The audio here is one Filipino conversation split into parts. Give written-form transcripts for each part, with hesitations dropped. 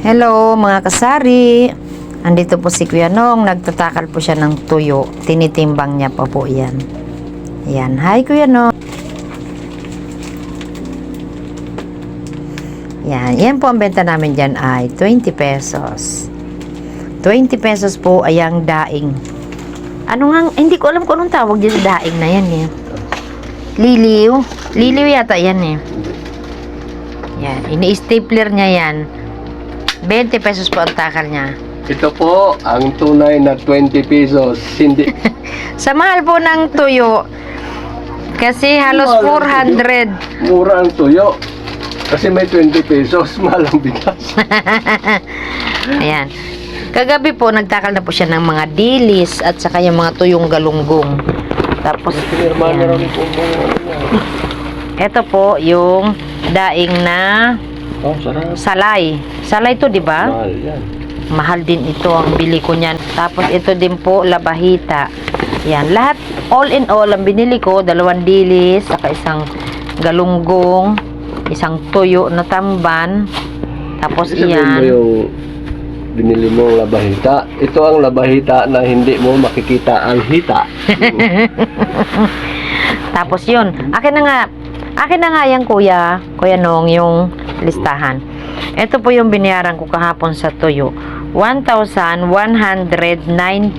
Hello mga kasari, andito po si Kuya Nong, nagtatakal po siya ng tuyo, tinitimbang niya pa po yan. Yan, hi Kuya Nong. Yan po ang benta namin dyan ay 20 pesos. 20 pesos po ay ang daing. Ano nga, hindi ko alam kung anong tawag dyan sa daing na yan eh. Liliw. Liliw yata yan eh. Yan, ini-stapler niya yan. 20 pesos po ang takal niya. Ito po ang tunay na 20 pesos. Hindi. Sa mahal po ng tuyo, kasi halos 400. Mura ang tuyo. Kasi may 20 pesos. Mahal ang bigas. Ayan. Kagabi po, nagtakal na po siya ng mga dilis at saka yung mga tuyong galunggong. Tapos, Pinirma na rin po ito po yung daing na oh, sarap. salay. Salay to, di ba? Mahal yan. Mahal din ito ang bili ko niyan. Tapos ito din po, labahita. Yan. Lahat, all in all, ang binili ko, 2 dilis, saka isang galunggong, isang tuyo na tamban. Tapos Sabihin mo iyan. yung binili mong labahita. Ito ang labahita na hindi mo makikita ang hita. Tapos yun. Akin na nga yan, Kuya Nong, yung listahan. Ito po yung binayaran ko kahapon sa tuyo. 1,109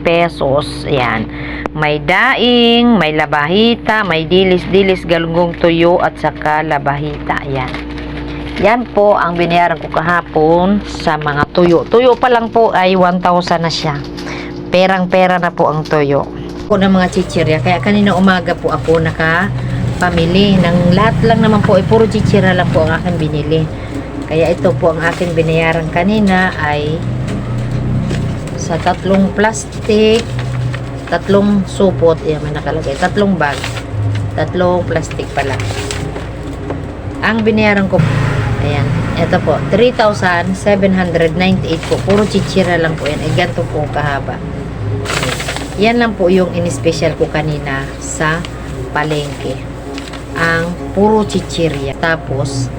pesos. Ayan. May daing, may labahita, may dilis-dilis, galunggong tuyo, at saka labahita. Ayan. Yan po ang binayaran ko kahapon sa mga tuyo. Tuyo pa lang po ay 1,000 na siya. Perang-pera na po ang tuyo. Po ng mga chichirya. Kaya kanina umaga po ako nakapamili. Ng lahat lang naman po ay puro chichirya lang po ang aking binili. Kaya ito po ang aking binayaran kanina ay sa 3 plastic, 3 supot. Yan, may nakalagay. 3 bag. 3 plastic pala. Ang binayaran ko, ayan, ito po, 3,798 po. Puro chichira lang po yan. Ay, ganito po kahaba. Yan lang po yung in-special ko kanina sa palengke. Ang puro chichirya. Tapos,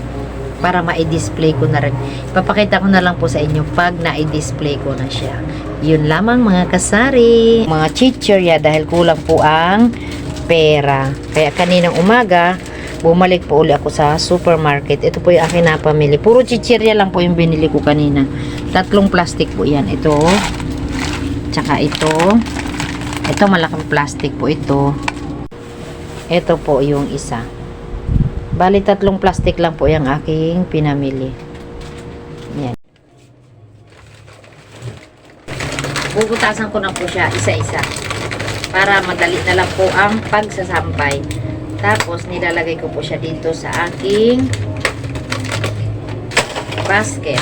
para ma-display ko na rin. Ipapakita ko na lang po sa inyo pag na-display ko na siya. Yun lamang mga kasari. Mga chichirya dahil kulang po ang pera. Kaya kaninang umaga, bumalik po uli ako sa supermarket. Ito po yung akin na pamili. Puro chichirya lang po yung binili ko kanina. 3 plastic po yan. Ito. Tsaka ito. Ito malaking plastic po ito. Ito po yung isa. Bali 3 plastic lang po yung aking pinamili. Yan. Bubutasan ko na po siya isa-isa. Para madali na lang po ang pagsasampay. Tapos, nilalagay ko po siya dito sa aking basket.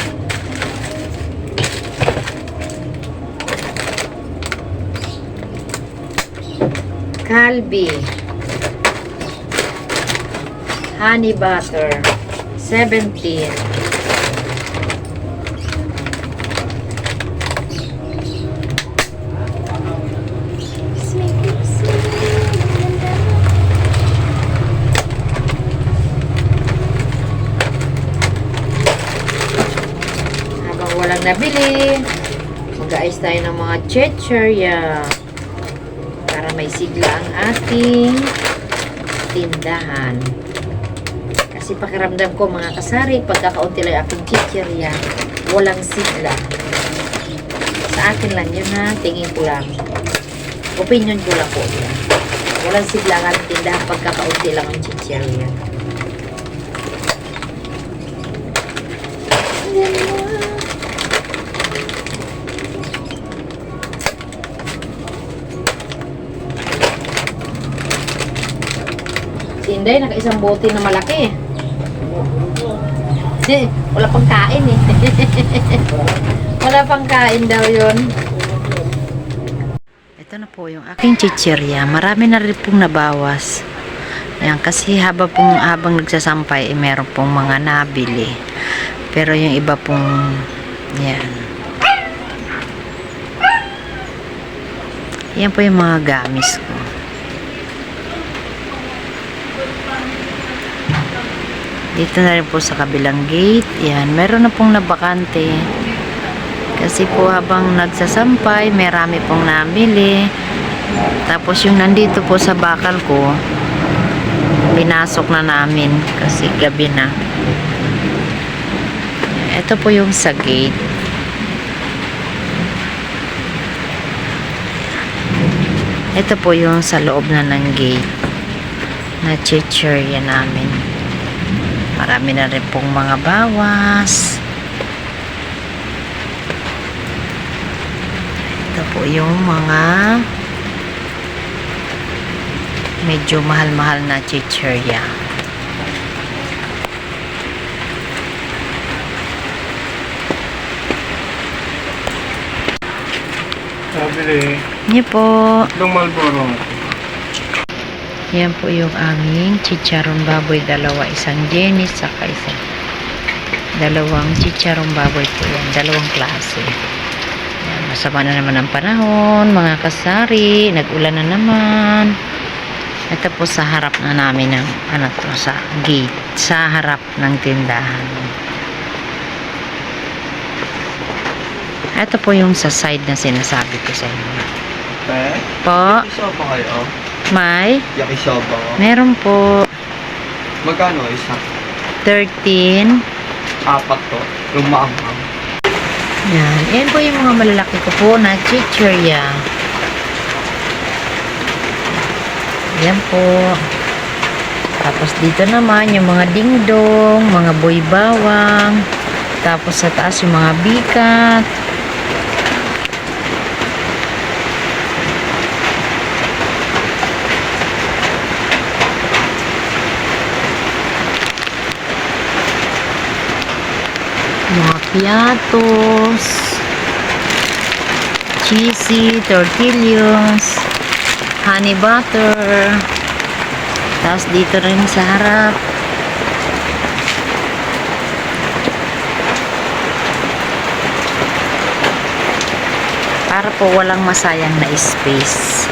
Calbee. Honey butter. 17. Walang nabili, mag-aayos tayo ng mga chichirya para may sigla ang ating tindahan. Kasi pakiramdam ko mga kasari, pagkakaunti lang aking chichirya, walang sigla. Sa akin lang yun ha, tingin ko lang, opinion ko lang po yan. Walang sigla ang ating tindahan pagkakaunti lang ang chichirya. Si Inday, naka-isang bote na malaki. Wala pang kain eh. Wala pang kain daw yun. Ito na po yung aking chichirya. Marami na rin pong nabawas. Ayan, kasi habang nagsasampay, meron pong mga nabili. Pero yung iba pong, yan. Yan po yung mga gamis ko. Dito na rin po sa kabilang gate. Yan, meron na pong nabakante. Kasi po habang nagsasampay, marami pong namili. Tapos yung nandito po sa bakal ko, pinasok na namin kasi gabi na. Ito po yung sa gate. Ito po yung sa loob na ng gate na chichirya namin. Marami na rin pong mga bawas. Ito po yung mga medyo mahal-mahal na chichirya. Sabili, Yan po. itong Malboro. Yan po yung aming chicharon baboy. Dalawa. Isang Jenny's saka isang dalawang chicharon baboy po yan. Dalawang klase. Yan, masama na naman ang panahon. Mga kasari. Nag-ulan na naman. Ito po sa harap na namin ng ano to, sa gate. Sa harap ng tindahan. Ito po yung sa side na sinasabi ko sa inyo. Po, Yakisoba kayo? may Yakisoba. meron po Magkano isa? 13. Apat to. Yung maanghang. Yan. Yan po yung mga malalaki ko po na chichirya. Yan po. Tapos dito naman yung mga dingdong, mga boy bawang. Tapos sa taas yung mga bikat. Mga piatos, cheesy, tortillas, honey butter. Tapos dito rin sa harap, para po walang masayang na space.